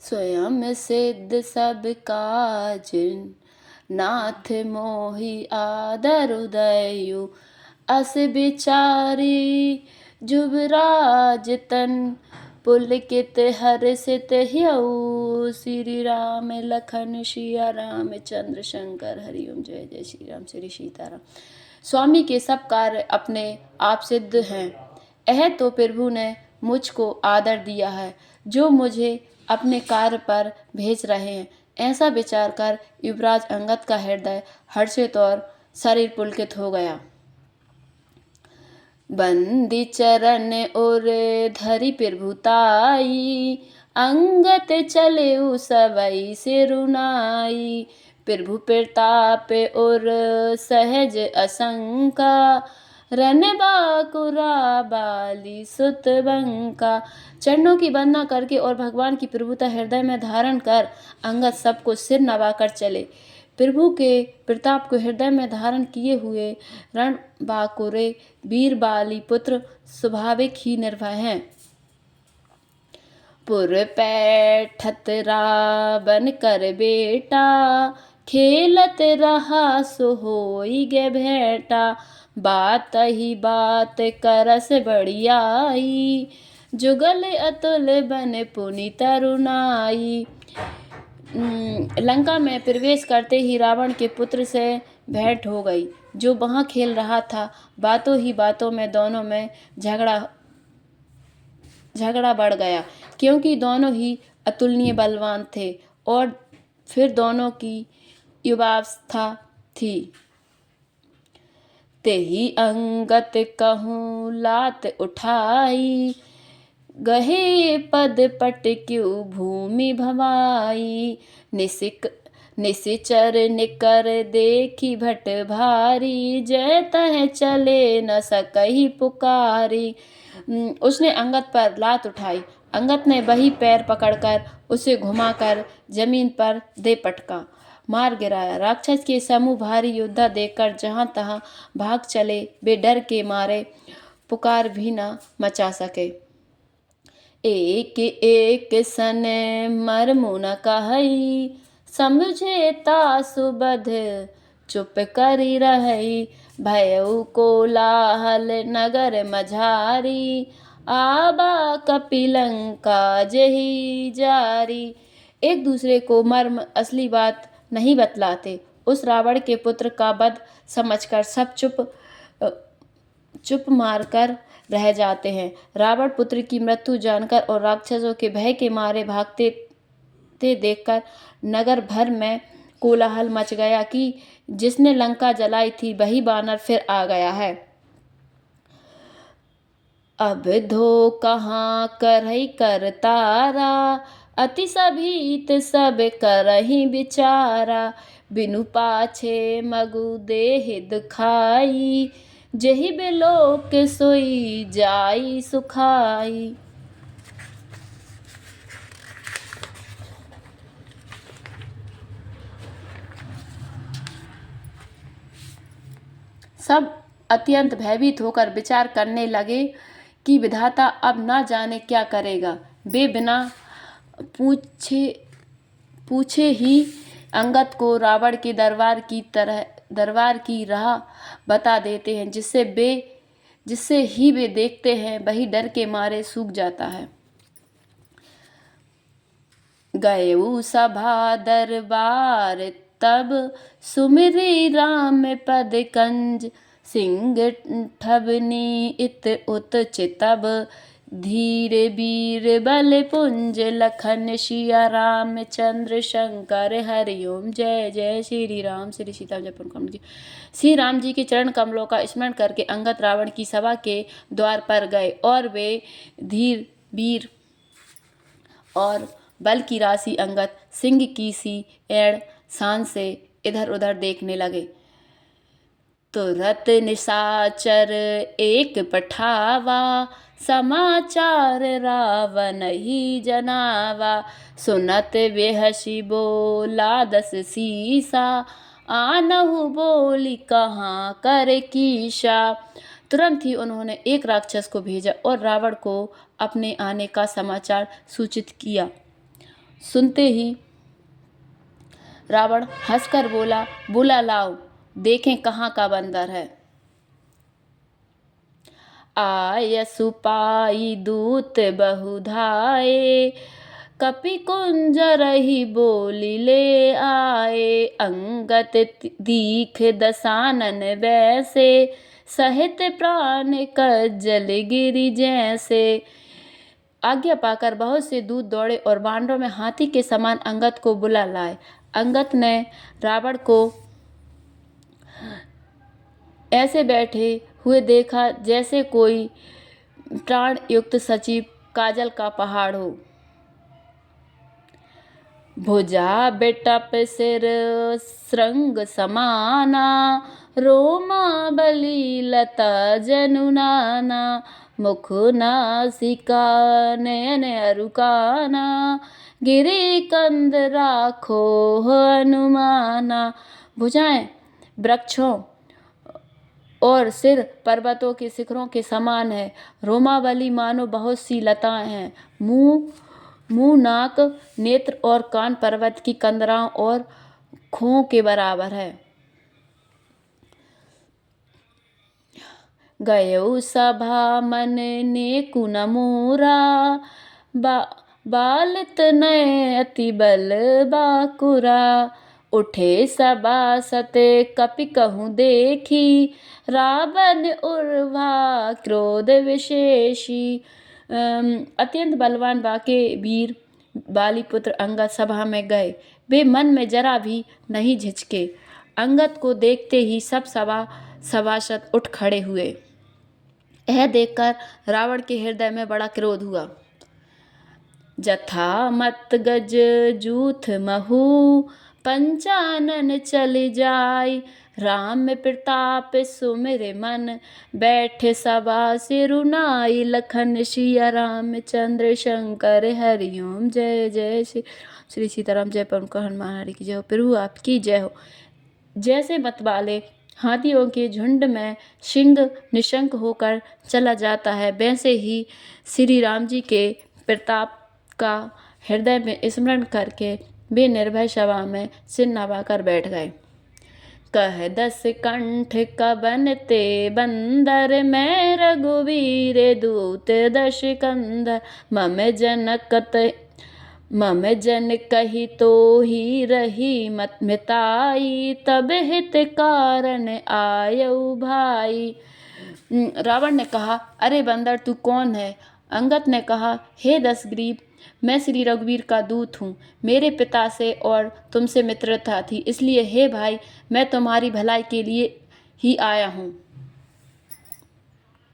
स्वयं सिद्ध सब काज, नाथ मोहि आदर उदयु। अस बिचारी जुबराज तन, पुलकित हर्षित ह्यऊ। श्री राम लखन सिया रामचंद्र शंकर हरिओम। जय जय श्री राम श्री सीताराम। स्वामी के सब कार्य अपने आप सिद्ध हैं। यह तो प्रभु ने मुझको आदर दिया है, जो मुझे अपने कार्य पर भेज रहे हैं। ऐसा विचार कर युवराज अंगद का हृदय हर्षित और शरीर पुलकित हो गया। बंदी चरण और धरि प्रभुताई, अंगत चले सबई से रुनाई। प्रभु प्रताप और सहज असंका, रनबाकुरा बाली सुत बंका। चरणों की वंदना करके और भगवान की प्रभुता हृदय में धारण कर अंगद सबको सिर नवाकर चले। प्रभु के प्रताप को हृदय में धारण किए हुए रणबांकुरे वीर बाली पुत्र स्वाभाविक ही निर्भय हैं। पुर पैठत रावण कर बेटा, खेलत रहा सो होई गे भेंटा। बात ही बात करस बढ़ियाई, जुगल अतुल बन पुनि तरुणाई। लंका में प्रवेश करते ही रावण के पुत्र से भेंट हो गई, जो वहां खेल रहा था। बातों ही बातों में दोनों में झगड़ा बढ़ गया, क्योंकि दोनों ही अतुलनीय बलवान थे और फिर दोनों की युवावस्था थी। तेहि अंगत कहूँ लात उठाई, गहे पद पटक्यू भूमि भवाई। निशिचर निकर देखी भट भारी, जय तह चले न सकही पुकारी। उसने अंगद पर लात उठाई। अंगद ने वही पैर पकड़कर उसे घुमाकर जमीन पर दे पटका, मार गिराया। राक्षस के समूह भारी योद्धा देखकर जहां तहां भाग चले। वे डर के मारे पुकार भी न मचा सके। एक एक सन मरमु न कहई, समझे तासु बध चुप करी रहई। भयउ कोलाहल नगर मझारी, आबा कपिलंका जही जारी। एक दूसरे को मर्म असली बात नहीं बतलाते। उस रावण के पुत्र का वध समझकर सब चुप मारकर रह जाते हैं। रावण पुत्र की मृत्यु जानकर और राक्षसों के भय के मारे भागते देखकर नगर भर में कोलाहल मच गया कि जिसने लंका जलाई थी वही बानर फिर आ गया है। अब धो कहाँ करही कर तारा, अति सभीत सब करही बिचारा। बिनु पाछे मगु देहि दुखाई, जहि बिलोक सोई जाई सुखाई। सब अत्यंत भयभीत होकर विचार करने लगे कि विधाता अब ना जाने क्या करेगा। वे बिना पूछे ही अंगद को रावण के दरबार की राह बता देते हैं, जिससे ही वे देखते हैं वही डर के मारे सूख जाता है। गयऊ सभा दरबार तब, सुमिरि राम पद कंज। सिंह ठबनी इत उत चितब, धीर वीर बल पुंज। लखन सिया रामचंद्र शंकर हरिओम। जय जय श्री राम श्री सीता जय पवन। श्री राम जी के चरण कमलों का स्मरण करके अंगद रावण की सभा के द्वार पर गए और वे धीर वीर और बल की राशि अंगद सिंह की सी एड़ शान से इधर उधर देखने लगे। तुरत निशाचर एक पठावा, समाचार रावण ही जनावा। सुनत बेहसी बोला दस सीसा, आनहु बोली कहाँ कर कीशा। तुरंत ही उन्होंने एक राक्षस को भेजा और रावण को अपने आने का समाचार सूचित किया। सुनते ही रावण हंसकर बोला, बुला लाओ, देखें कहाँ का बंदर है। आय सुपाई दूत बहुधाए, कपि कुंज रही बोली ले आए। अंगत दीख दसानन वैसे, सहित प्राण कज्जल गिरि जैसे। आज्ञा पाकर बहुत से दूत दौड़े और वानरों में हाथी के समान अंगद को बुला लाए। अंगद ने रावण को ऐसे बैठे हुए देखा जैसे कोई प्राण युक्त सचिव काजल का पहाड़ हो। भुजा बेटप सिर श्रृंग समाना, रोमा बलि लता जनु नाना। मुख नासिका नयन अरुकाना, गिरि कंद राखो हनुमाना। भुजाएं वृक्षों और सिर पर्वतों के शिखरों के समान है। रोमावली मानो बहुत सी लताएं हैं। मुंह नाक नेत्र और कान पर्वत की कंदराओं और खों के बराबर है। गयो सभा मन ने कुन मोरा, बालत नय अति बल बाकुरा। उठे सभासत कपि कहूँ देखी, रावण उर्वा क्रोध विशेषी। अत्यंत बलवान बाके वीर बालीपुत्र अंगद सभा में गए। वे मन में जरा भी नहीं झिझके। अंगद को देखते ही सब सभासद उठ खड़े हुए। यह देखकर रावण के हृदय में बड़ा क्रोध हुआ। जथा मत गज जूथ महू, पंचानन चल जाय। राम प्रताप सुमिर मन, बैठे सभा सिरुनाई। लखन सिया रामचंद्र शंकर हरिओम। जय जय श्री सीताराम। जय पवन हनुमान हरि की जय हो। प्रभु आपकी जय हो। जैसे मतवाले हाथियों के झुंड में सिंह निशंक होकर चला जाता है, वैसे ही श्री राम जी के प्रताप का हृदय में स्मरण करके वे निर्भय सभा में सिर नवाकर बैठ गए। कह दस कंठ कबन ते बंदर, मैं रघुवीर दूत दश कंदर। मम जन कही तो ही रही मत मिताई, तब हित कारण आयऊ भाई। रावण ने कहा, अरे बंदर तू कौन है? अंगद ने कहा, हे दशग्रीव, मैं श्री रघुवीर का दूत हूँ। मेरे पिता से और तुमसे मित्रता थी, इसलिए हे भाई मैं तुम्हारी भलाई के लिए ही आया हूँ।